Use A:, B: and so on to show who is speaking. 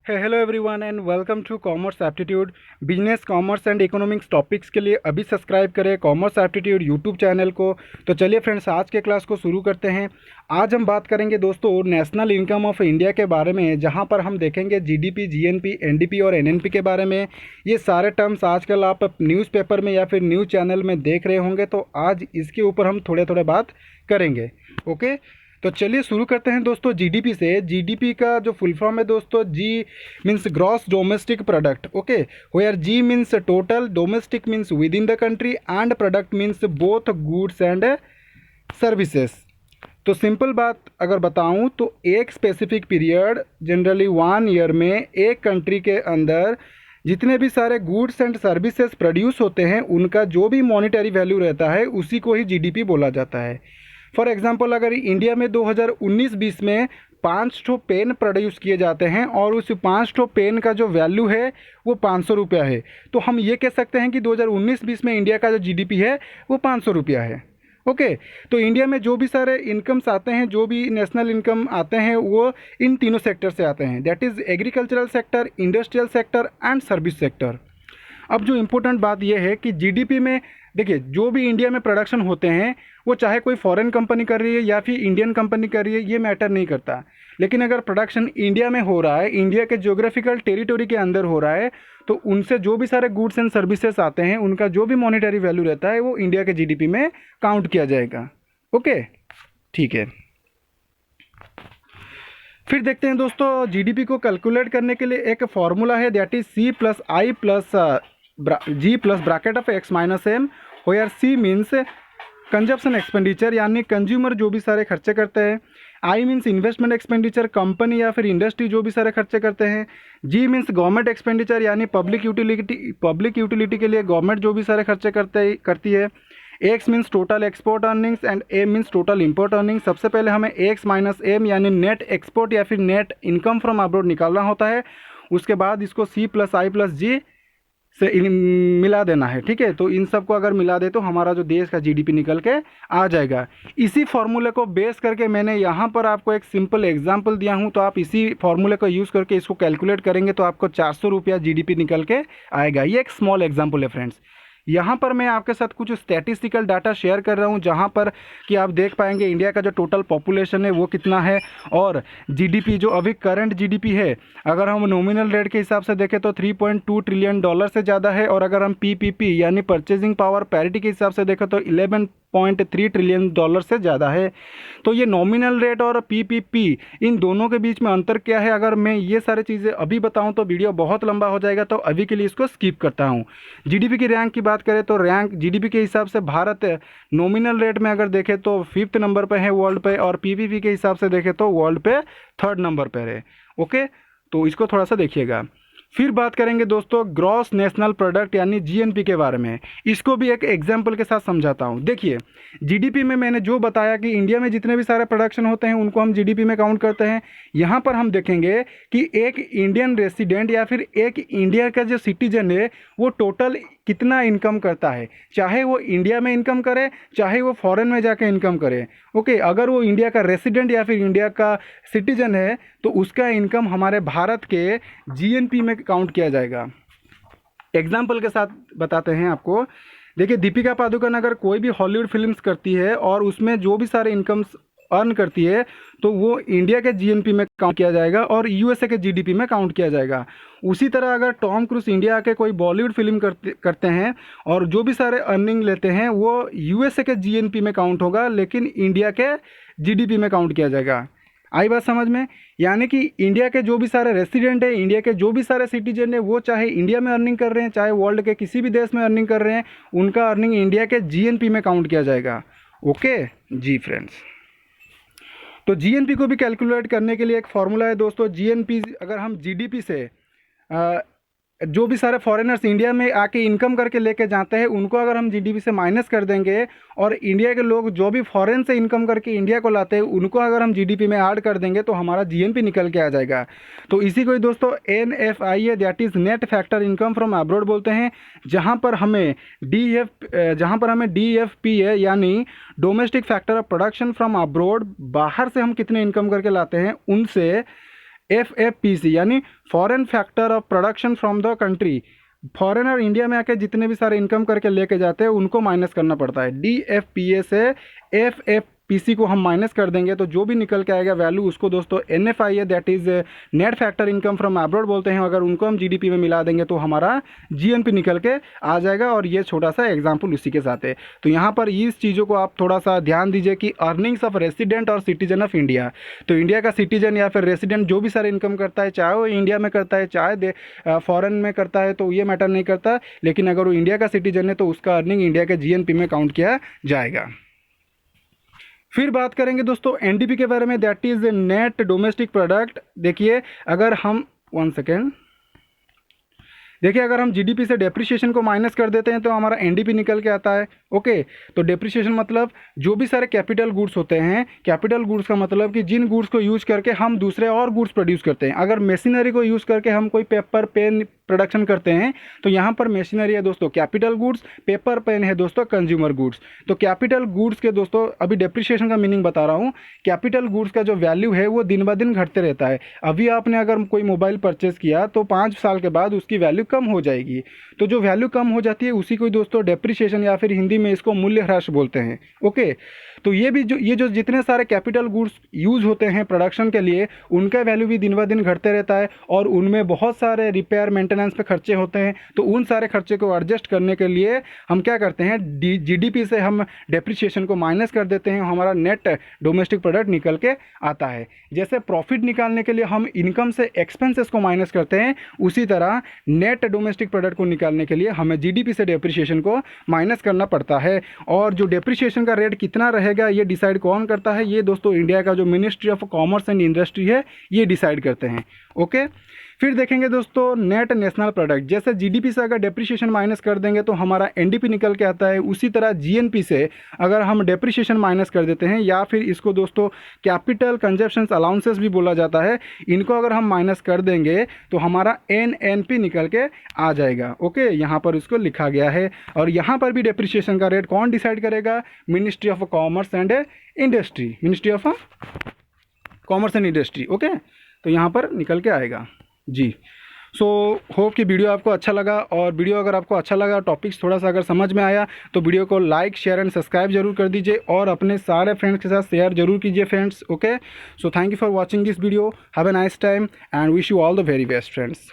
A: Hello everyone and welcome to commerce aptitude. Business, commerce and economics topics के लिए अभी subscribe करें commerce aptitude YouTube channel को। तो चलिए फ्रेंड्स, आज के क्लास को शुरू करते हैं। आज हम बात करेंगे दोस्तों नेशनल इनकम ऑफ इंडिया के बारे में, जहां पर हम देखेंगे जीडीपी, जीएनपी, एनडीपी और एनएनपी के बारे में। ये सारे टर्म्स आजकल आप न्यूज़पेपर में या फिर न्यूज़ चैनल में देख रहे होंगे, तो आज इसके ऊपर हम थोड़े थोड़े बात करेंगे। ओके, तो चलिए शुरू करते हैं दोस्तों जीडीपी से। जीडीपी का जो फुल फॉर्म है दोस्तों, G means gross domestic product. Okay, where G means total, domestic means within the country and product means both goods and services. तो सिंपल बात अगर बताऊं तो एक स्पेसिफिक पीरियड, जनरली 1 ईयर में एक कंट्री के अंदर जितने भी सारे गुड्स एंड सर्विसेज प्रोड्यूस होते हैं, उनका जो भी मॉनिटरी वैल्यू रहता है उसी को ही जीडीपी बोला जाता है। फॉर एग्जांपल, अगर इंडिया में 2019-20 में 5 पेन प्रोड्यूस किए जाते हैं और उस 5 पेन का जो वैल्यू है वो 500 रुपया है, तो हम ये कह सकते हैं कि 2019-20 में इंडिया का जो जीडीपी है वो 500 रुपया है। ओके, तो इंडिया में जो भी सारे इनकम्स आते हैं, जो भी नेशनल इनकम आते हैं, वो इन तीनों सेक्टर से आते हैं, that is agricultural sector, industrial sector and service sector. अब जो इम्पोर्टेंट बात यह है कि जीडीपी में देखिए, जो भी इंडिया में प्रोडक्शन होते हैं वो चाहे कोई फॉरेन कंपनी कर रही है या फिर इंडियन कंपनी कर रही है, ये मैटर नहीं करता। लेकिन अगर प्रोडक्शन इंडिया में हो रहा है, इंडिया के ज्योग्राफिकल टेरिटोरी के अंदर हो रहा है, तो उनसे जो भी सारे गुड्स एंड सर्विसेज आते हैं, उनका जो भी मॉनिटरी वैल्यू रहता है वो इंडिया के जीडीपी में काउंट किया जाएगा। ओके, ठीक है। फिर देखते हैं दोस्तों, जीडीपी को कैलकुलेट करने के लिए एक फॉर्मूला है, that is C plus I plus G plus bracket of X minus M, where C means consumption expenditure, यानी कंज्यूमर जो भी सारे खर्चे करते हैं। I means investment expenditure, company या फिर इंडस्ट्री जो भी सारे खर्चे करते हैं। जी मीन्स गवर्नमेंट एक्सपेंडिचर, यानी पब्लिक यूटिलिटी के लिए गवर्नमेंट जो भी सारे खर्चे करती है। X means total export earnings and M means total import earnings. सबसे पहले हमें एक्स माइनस एम यानी नेट एक्सपोर्ट या फिर नेट इनकम फ्रॉम अब्रॉड निकालना होता है। उसके बाद इसको सी प्लस आई प्लस जी से मिला देना है। ठीक है, तो इन सब को अगर मिला दे तो हमारा जो देश का जीडीपी निकल के आ जाएगा। इसी फॉर्मूले को बेस करके मैंने यहाँ पर आपको एक सिंपल एग्जांपल दिया हूँ, तो आप इसी फॉर्मूले को यूज़ करके इसको कैलकुलेट करेंगे तो आपको 400 रुपया जीडीपी निकल के आएगा। ये एक स्मॉल एग्जाम्पल है फ्रेंड्स। यहाँ पर मैं आपके साथ कुछ स्टैटिस्टिकल डाटा शेयर कर रहा हूँ, जहाँ पर कि आप देख पाएंगे इंडिया का जो टोटल पॉपुलेशन है वो कितना है, और जीडीपी जो अभी करंट जीडीपी है, अगर हम नॉमिनल रेट के हिसाब से देखें तो 3.2 ट्रिलियन डॉलर से ज़्यादा है, और अगर हम पीपीपी यानी परचेजिंग पावर पैरिटी के हिसाब से देखें तो 11.3 ट्रिलियन डॉलर से ज़्यादा है। तो ये नॉमिनल रेट और पीपीपी, इन दोनों के बीच में अंतर क्या है, अगर मैं ये सारी चीज़ें अभी बताऊं तो वीडियो बहुत लंबा हो जाएगा, तो अभी के लिए इसको स्किप करता हूं। जीडीपी की रैंक की बात करें तो रैंक जीडीपी के हिसाब से भारत नॉमिनल रेट में अगर देखें तो 5th नंबर पे है वर्ल्ड पे, और पीपीपी के हिसाब से देखें तो वर्ल्ड पे 3rd नंबर पर है। ओके, तो इसको थोड़ा सा देखिएगा। फिर बात करेंगे दोस्तों ग्रॉस नेशनल प्रोडक्ट यानी जीएनपी के बारे में। इसको भी एक एग्जांपल के साथ समझाता हूँ। देखिए, जीडीपी में मैंने जो बताया कि इंडिया में जितने भी सारे प्रोडक्शन होते हैं उनको हम जीडीपी में काउंट करते हैं। यहाँ पर हम देखेंगे कि एक इंडियन रेसिडेंट या फिर एक इंडिया का जो सिटीजन है वो टोटल कितना इनकम करता है, चाहे वो इंडिया में इनकम करे चाहे वो फॉरेन में जाके इनकम करे। ओके, अगर वो इंडिया का रेसिडेंट या फिर इंडिया का सिटीजन है तो उसका इनकम हमारे भारत के जीएनपी में काउंट किया जाएगा। एग्जाम्पल के साथ बताते हैं आपको। देखिए, दीपिका पादुकोण अगर कोई भी हॉलीवुड फिल्म्स करती है और उसमें जो भी सारे इनकम्स अर्न करती है तो वो इंडिया के जीएनपी में काउंट किया जाएगा और यूएसए के जीडीपी में काउंट किया जाएगा। उसी तरह अगर टॉम क्रूज इंडिया के कोई बॉलीवुड फिल्म करते हैं और जो भी सारे अर्निंग लेते हैं वो यूएसए के जीएनपी में काउंट होगा, लेकिन इंडिया के जीडीपी में काउंट किया जाएगा। आई बात समझ में? यानी कि इंडिया के जो भी सारे रेसिडेंट है, इंडिया के जो भी सारे सिटीजन है, वो चाहे इंडिया में अर्निंग कर रहे हैं चाहे वर्ल्ड के किसी भी देश में अर्निंग कर रहे हैं, उनका अर्निंग इंडिया के जीएनपी में काउंट किया जाएगा। ओके जी फ्रेंड्स, तो जीएनपी को भी कैलकुलेट करने के लिए एक फॉर्मूला है दोस्तों। जीएनपी अगर हम जीडीपी से जो भी सारे फॉरेनर्स इंडिया में आके इनकम करके लेके जाते हैं उनको अगर हम जीडीपी से माइनस कर देंगे, और इंडिया के लोग जो भी फॉरेन से इनकम करके इंडिया को लाते हैं उनको अगर हम जीडीपी में ऐड कर देंगे तो हमारा जीएनपी निकल के आ जाएगा। तो इसी को ही दोस्तों एनएफआई है, that is net factor income from abroad बोलते हैं, जहाँ पर हमें डीएफपी है यानी domestic factor of production from abroad, बाहर से हम कितने इनकम करके लाते हैं उनसे FFPC यानी foreign factor of production from the country. Foreigner India में आके जितने भी सारे इनकम करके लेके जाते हैं उनको माइनस करना पड़ता है। DFPA से FFPC को हम माइनस कर देंगे तो जो भी निकल के आएगा वैल्यू उसको दोस्तों NFI है, that is net factor income from abroad बोलते हैं। अगर उनको हम GDP में मिला देंगे तो हमारा GNP निकल के आ जाएगा। और ये छोटा सा एग्जाम्पल उसी के साथ है। तो यहाँ पर इस चीज़ों को आप थोड़ा सा ध्यान दीजिए कि अर्निंग्स ऑफ रेसिडेंट और सिटीजन ऑफ इंडिया। तो इंडिया का सिटीजन या फिर रेसिडेंट जो भी सारे इनकम करता है, चाहे वो इंडिया में करता है चाहे फॉरेन में करता है, तो ये मैटर नहीं करता। लेकिन अगर वो इंडिया का सिटीजन है तो उसका अर्निंग इंडिया के GNP में काउंट किया जाएगा। फिर बात करेंगे दोस्तों NDP के बारे में, that is net domestic product. देखिए अगर हम 1 सेकेंड देखिए अगर हम GDP से डेप्रिसिएशन को माइनस कर देते हैं तो हमारा NDP निकल के आता है। ओके, तो डेप्रिसिएशन मतलब जो भी सारे कैपिटल गुड्स होते हैं, कैपिटल गुड्स का मतलब कि जिन गुड्स को यूज़ करके हम दूसरे और गुड्स प्रोड्यूस करते हैं। अगर मशीनरी को यूज़ करके हम कोई पेपर पेन प्रोडक्शन करते हैं तो यहाँ पर मशीनरी है दोस्तों कैपिटल गुड्स, पेपर पेन है दोस्तों कंज्यूमर गुड्स। तो कैपिटल गुड्स के दोस्तों अभी डेप्रिसिएशन का मीनिंग बता रहा हूँ। कैपिटल गुड्स का जो वैल्यू है वो दिन ब दिन घटते रहता है। अभी आपने अगर कोई मोबाइल परचेज़ किया तो 5 साल के बाद उसकी वैल्यू कम हो जाएगी। तो जो वैल्यू कम हो जाती है उसी को दोस्तों डेप्रिसिएशन या फिर हिंदी में इसको मूल्य ह्रास बोलते हैं। ओके, तो ये जो जितने सारे कैपिटल गुड्स यूज़ होते हैं प्रोडक्शन के लिए उनका वैल्यू भी दिन ब दिन घटते रहता है। और उनमें बहुत सारे रिपेयर मेंटेनेंस पे खर्चे होते हैं। तो उन सारे खर्चे को एडजस्ट करने के लिए हम क्या करते हैं, GDP से हम डेप्रिसिएशन को माइनस कर देते हैं, हमारा नेट डोमेस्टिक प्रोडक्ट निकल के आता है। जैसे प्रॉफिट निकालने के लिए हम इनकम से एक्सपेंसेस को माइनस करते हैं, उसी तरह नेट डोमेस्टिक प्रोडक्ट को निकालने के लिए हमें GDP से डेप्रिसिएशन को माइनस करना पड़ता है। और जो डेप्रिसिएशन का रेट कितना रहेगा ये डिसाइड कौन करता है, ये दोस्तों इंडिया का जो ministry of commerce and industry है ये डिसाइड करते हैं। ओके, फिर देखेंगे दोस्तों नेट नेशनल प्रोडक्ट। जैसे GDP से अगर डेप्रिसिएशन माइनस कर देंगे तो हमारा NDP निकल के आता है। उसी तरह GNP से अगर हम डेप्रिसिएशन माइनस कर देते हैं, या फिर इसको दोस्तों कैपिटल कंजप्शन अलाउंसेस भी बोला जाता है, इनको अगर हम माइनस कर देंगे तो हमारा NNP निकल के आ जाएगा। ओके, यहाँ पर इसको लिखा गया है। और यहाँ पर भी डेप्रिसिएशन का रेट कौन डिसाइड करेगा, ministry of commerce and industry, ministry of commerce and industry. Okay, तो यहाँ पर निकल के आएगा जी। सो होप कि वीडियो आपको अच्छा लगा। और वीडियो अगर आपको अच्छा लगा, टॉपिक्स थोड़ा सा अगर समझ में आया तो वीडियो को लाइक शेयर एंड सब्सक्राइब जरूर कर दीजिए और अपने सारे फ्रेंड्स के साथ शेयर जरूर कीजिए friends. Okay, so thank you for watching this video. Have a nice time and wish you all the very best friends.